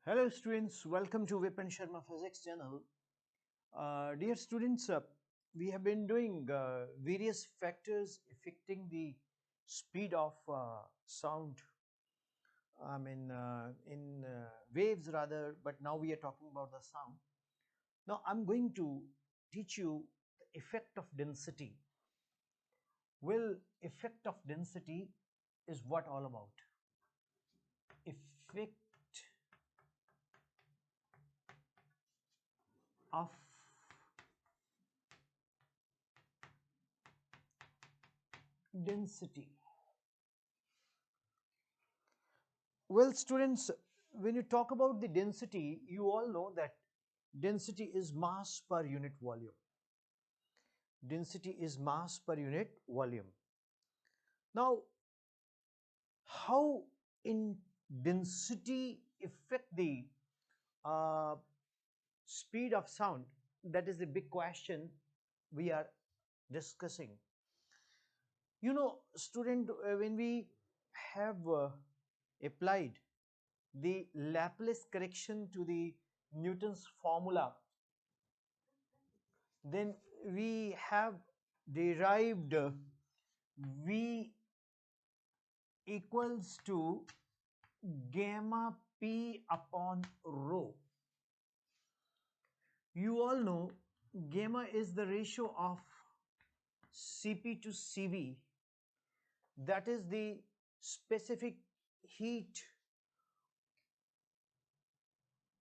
Hello students, welcome to Vipinsharma physics channel. Dear students, we have been doing various factors affecting the speed of sound, in waves rather, but now we are talking about the sound. Now I'm going to teach you the effect of density. Well, effect of density is what all about? Effect of density. Well, students, when you talk about the density, you all know that density is mass per unit volume. Density is mass per unit volume. Now, how in density affect the uh, speed of sound? That is the big question we are discussing. You know, student, when we have applied the Laplace correction to the Newton's formula, then we have derived V equals to gamma P upon rho. You all know gamma is the ratio of Cp to Cv, that is the specific heat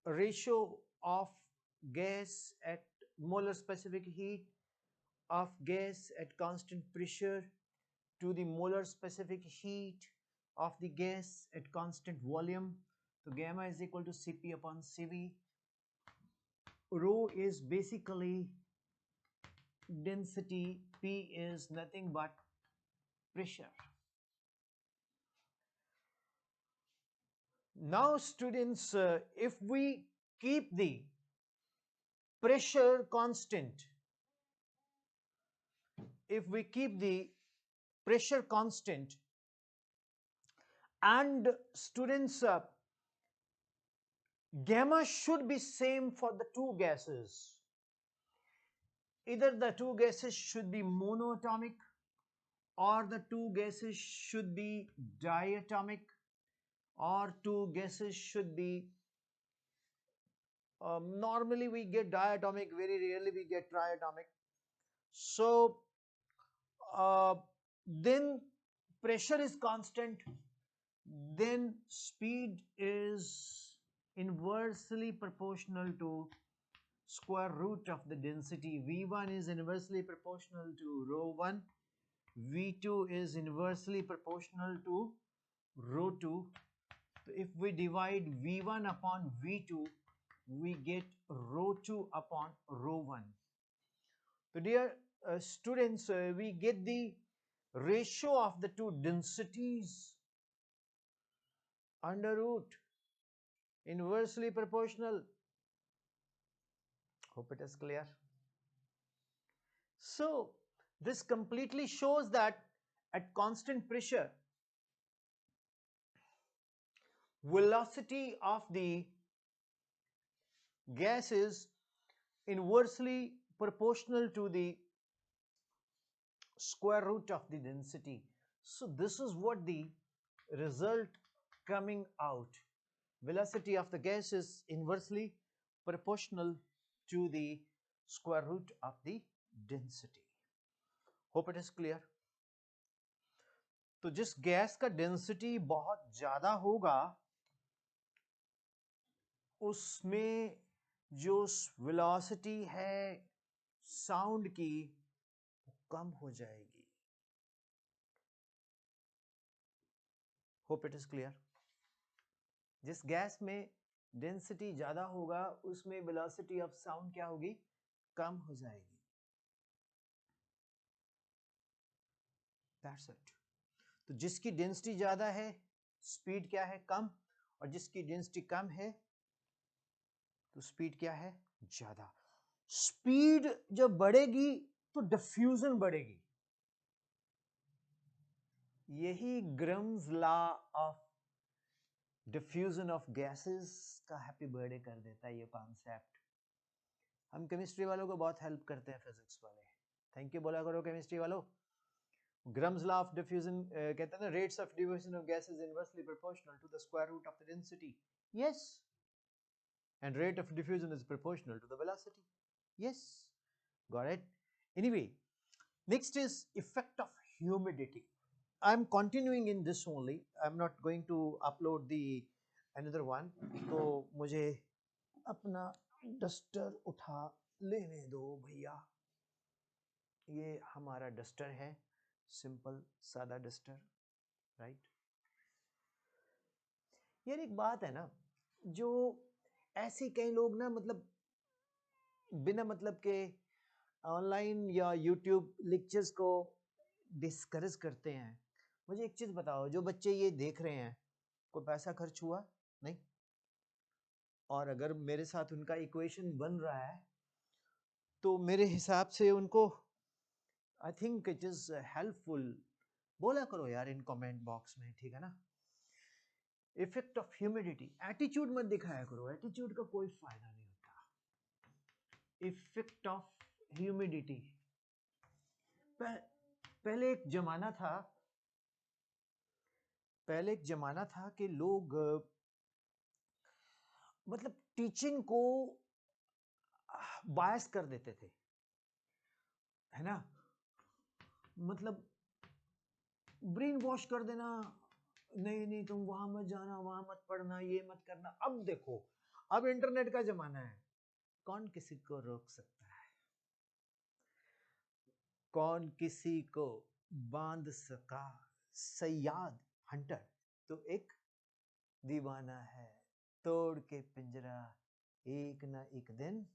ratio of gas at molar specific heat of gas at constant pressure to the molar specific heat of the gas at constant volume. So gamma is equal to Cp upon Cv. Rho is basically density, P is nothing but pressure. Now students, if we keep the pressure constant, if we keep the pressure constant and students, gamma should be same for the two gases. Either the two gases should be monoatomic or the two gases should be diatomic, or two gases should be normally we get diatomic, very rarely we get triatomic. So then pressure is constant, then speed is inversely proportional to square root of the density. V1 is inversely proportional to rho 1, V2 is inversely proportional to rho 2. So if we divide V1 upon V2, we get rho 2 upon rho 1. So dear students, we get the ratio of the two densities under root inversely proportional. Hope it is clear. So this completely shows that at constant pressure, velocity of the gas is inversely proportional to the square root of the density. So this is what the result coming out. Velocity of the gas is inversely proportional to the square root of the density. Hope it is clear. तो जिस gas का density बहुत ज्यादा होगा उसमें जो velocity है sound की कम हो जाएगी. Hope it is clear. जिस गैस में डेंसिटी ज्यादा होगा उसमें वेलोसिटी ऑफ साउंड क्या होगी? कम हो जाएगी. That's it. तो जिसकी डेंसिटी ज्यादा है स्पीड क्या है? कम. और जिसकी डेंसिटी कम है तो स्पीड क्या है? ज्यादा. स्पीड जब बढ़ेगी तो डिफ्यूजन बढ़ेगी. यही Graham's law of diffusion of gases का हैप्पी बर्थडे कर देता है ये कॉन्सेप्ट। हम केमिस्ट्री वालों को बहुत हेल्प करते हैं, फिजिक्स वाले। थैंक यू बोला करो केमिस्ट्री वालों। ग्रम्स लॉ ऑफ डिफ्यूजन कहते हैं ना, rates of diffusion of gases inversely proportional to the square root of the density. Yes, and rate of diffusion is proportional to the velocity. Yes, got it. Anyway, next is effect of humidity. I'm continuing in this only. I'm not going to upload the another one. तो मुझे अपना duster उठा लेने दो भैया। ये हमारा duster है, सिंपल सादा डस्टर, राइट। यार एक बात है ना, जो ऐसे कई लोग ना मतलब बिना मतलब के ऑनलाइन या यूट्यूब लेक्चर्स को डिस्करेज करते हैं। मुझे एक चीज बताओ, जो बच्चे ये देख रहे हैं कोई पैसा खर्च हुआ नहीं? और अगर मेरे साथ उनका इक्वेशन बन रहा है तो मेरे हिसाब से उनको I think it is helpful. बोला करो यार इन कमेंट बॉक्स में, ठीक है ना। इफेक्ट ऑफ ह्यूमिडिटी, एटीट्यूड मत दिखाया करो, एटीट्यूड का कोई फायदा नहीं होता। इफेक्ट ऑफ ह्यूमिडिटी, पहले एक जमाना था कि लोग मतलब टीचिंग को बायस कर देते थे, है ना, मतलब ब्रेन वॉश कर देना, नहीं नहीं तुम वहां मत जाना, वहां मत पढ़ना, ये मत करना। अब देखो, अब इंटरनेट का जमाना है, कौन किसी को रोक सकता है, कौन किसी को बांध सका। सयाद हंटर तो एक दीवाना है, तोड़ के पिंजरा एक ना एक दिन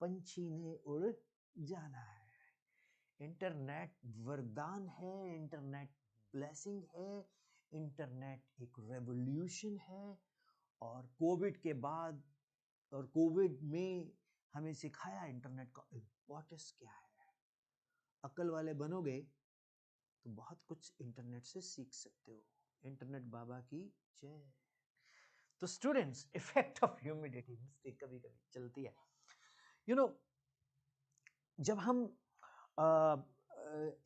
पंछी ने उड़ जाना है। इंटरनेट वरदान है, इंटरनेट ब्लेसिंग है, इंटरनेट एक रेवोल्यूशन है। और कोविड के बाद और कोविड में हमें सिखाया इंटरनेट का इम्पोर्टेंस क्या है। अक्ल वाले बनोगे तो बहुत कुछ इंटरनेट से सीख सकते हो। इंटरनेट बाबा की जय। तो students, effect of humidity, mistake कभी कभी चलती है। यू नो, जब हम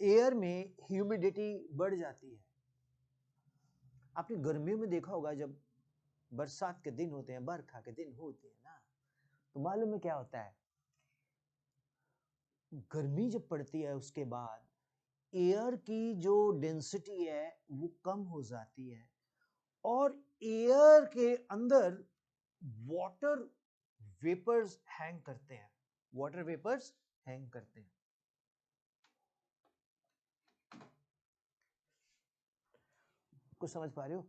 एयर में ह्यूमिडिटी बढ़ जाती है, आपने गर्मियों में देखा होगा, जब बरसात के दिन होते हैं, बरखा के दिन होते हैं ना, तो मालूम है क्या होता है, गर्मी जब पड़ती है उसके बाद एयर की जो डेंसिटी है वो कम हो जाती है और एयर के अंदर वाटर वेपर्स हैंग करते हैं, वाटर वेपर्स हैंग करते हैं। कुछ समझ पा रहे हो?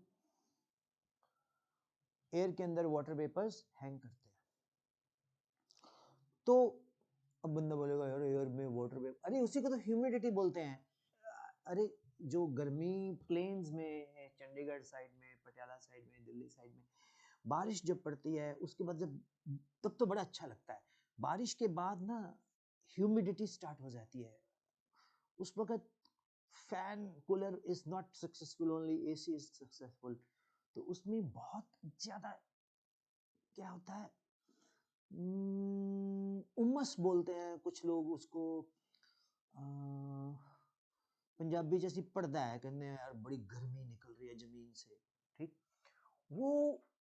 एयर के अंदर वाटर वेपर्स हैंग करते हैं। तो अब बंदा बोलेगा यार एयर में वाटर वेपर, अरे उसी को तो ह्यूमिडिटी बोलते हैं। अरे जो गर्मी प्लेन्स में है, चंडीगढ़ साइड में, पटियाला साइड में, दिल्ली साइड में बारिश जब पड़ती है उसके बाद जब, तब तो बड़ा अच्छा लगता है। बारिश के बाद ना ह्यूमिडिटी स्टार्ट हो जाती है, उस वक्त fan cooler is not successful, only AC is successful. तो उसमें बहुत ज्यादा क्या होता है, उमस बोलते हैं कुछ लोग उसको, पंजाबी जैसी पड़ता है, कहते हैं यार बड़ी गर्मी निकल रही है जमीन से, ठीक। वो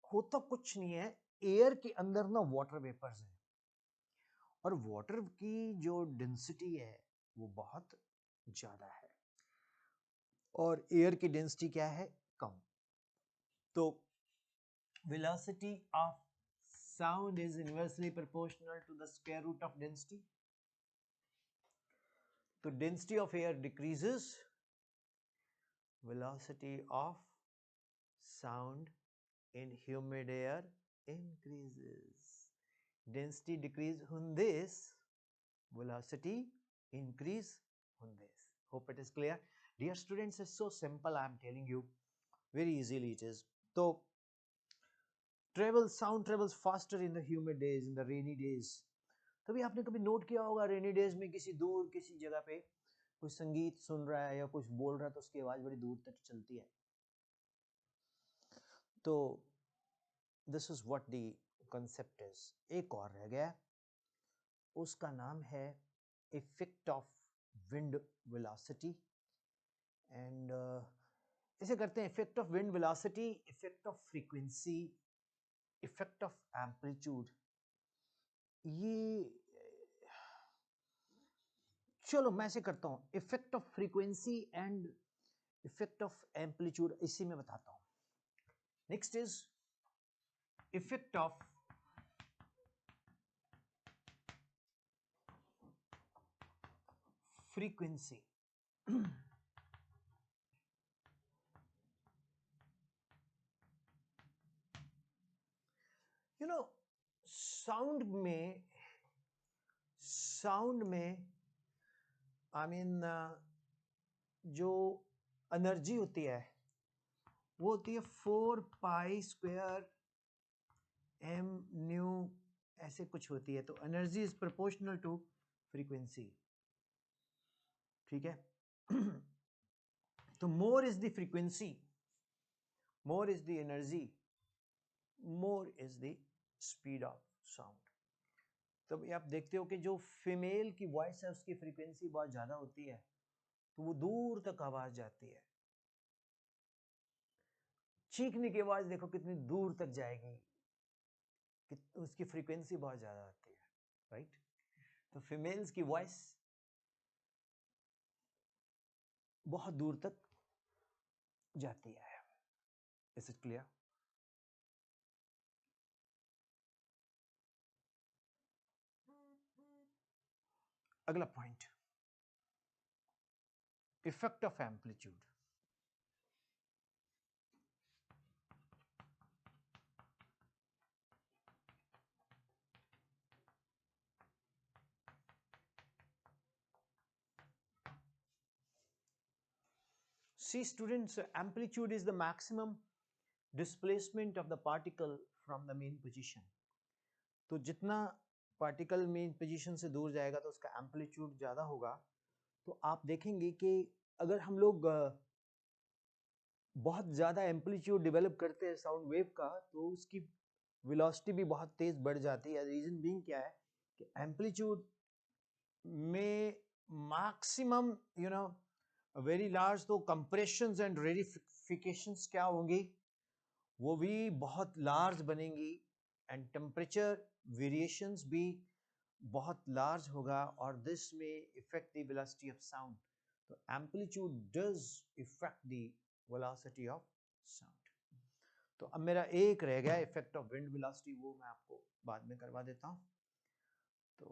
होता कुछ नहीं है, एयर के अंदर ना वाटर वेपर्स हैं और वाटर की जो डेंसिटी है वो बहुत ज्यादा है और एयर की डेंसिटी क्या है, कम। तो velocity of sound is inversely proportional to the square root of density. So density of air decreases, velocity of sound in humid air increases. Density decrease hundis, velocity increase hundis. Hope it is clear. Dear students, it's so simple, I am telling you, very easily it is. So sound travels faster in the humid days, in the rainy days. तभी आपने कभी note किया होगा, rainy days में किसी दूर किसी जगह पे कोई संगीत सुन रहा है या कुछ बोल रहा है तो उसकी आवाज बड़ी दूर तक चलती है। तो this is what the concept is. एक और रह गया, उसका नाम है effect of wind velocity. And इसे करते हैं effect of wind velocity, effect of frequency, effect of amplitude. ये चलो मैं ऐसे करता हूं, effect of frequency and effect of amplitude इसी में बताता हूं. Next is effect of frequency. You know sound में आई मीन जो एनर्जी होती है वो होती है 4 पाई स्क्वायर एम न्यू, ऐसे कुछ होती है. तो energy is proportional to frequency. ठीक है. तो more is the frequency, more is the energy, more is the speed of sound. तो आप देखते हो कि जो फीमेल की वॉइस है उसकी फ्रीक्वेंसी बहुत ज्यादा होती है तो वो दूर तक आवाज जाती है. चीखने की आवाज देखो कितनी दूर तक जाएगी, उसकी फ्रीक्वेंसी बहुत ज्यादा आती है. राइट. तो फीमेल्स की वॉइस बहुत दूर तक जाती है. Is it clear? अगला point, effect of amplitude. See students, amplitude is the maximum displacement of the particle from the mean position. तो जितना पार्टिकल मेन पोजीशन से दूर जाएगा तो उसका एम्पलीट्यूड ज़्यादा होगा. तो आप देखेंगे कि अगर हम लोग बहुत ज़्यादा एम्पलीट्यूड डेवलप करते हैं साउंड वेव का तो उसकी वेलोसिटी भी बहुत तेज़ बढ़ जाती है. रीज़न बीइंग क्या है कि एम्पलीट्यूड में maximum you know very large, तो कंप्रेशंस एंड रेरिफिकेशंस क्या होंगी, वो भी बहुत लार्ज बनेंगी. एंड टेम्परेचर वेरिएशंस भी बहुत लार्ज होगा और दिस में affect the velocity of sound. तो amplitude does affect the velocity of sound. तो अब मेरा एक रह गया इफेक्ट ऑफ विंड वेलोसिटी, वो मैं आपको बाद में करवा देता हूँ. तो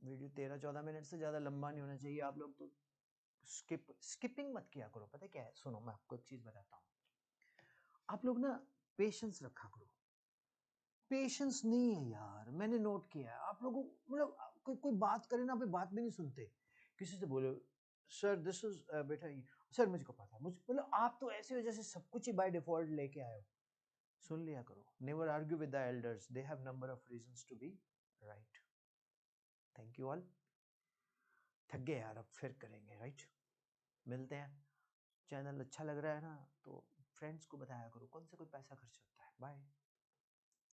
वीडियो 13-14 मिनट से ज़्यादा लंबा नहीं होना चाहिए. आप लोग तो स्किपिंग मत किया करो. पता है क्या है, सुनो मैं आपको एक चीज़ बताता हूँ. आप लोग ना पेशेंस रखा करो. पेशेंस नहीं है यार, मैंने नोट किया है आप लोगों, मतलब कोई बात करे ना, आप बात भी नहीं सुनते. किसी से बोलो सर दिस इज बेटा, सर मुझको पता है, मुझे मतलब आप तो ऐसे वजह से सब कुछ ही बाय डिफॉल्ट लेके आए हो. सुन लिया करो. Never argue with the elders, they have number of reasons to be right. Thank you all. थक गए यार, अब फिर करेंगे. राइट. मिलते हैं. चैनल अच्छा लग रहा है ना तो फ्रेंड्स को बताया करो, कौन से कोई पैसा खर्च होता है. बाय.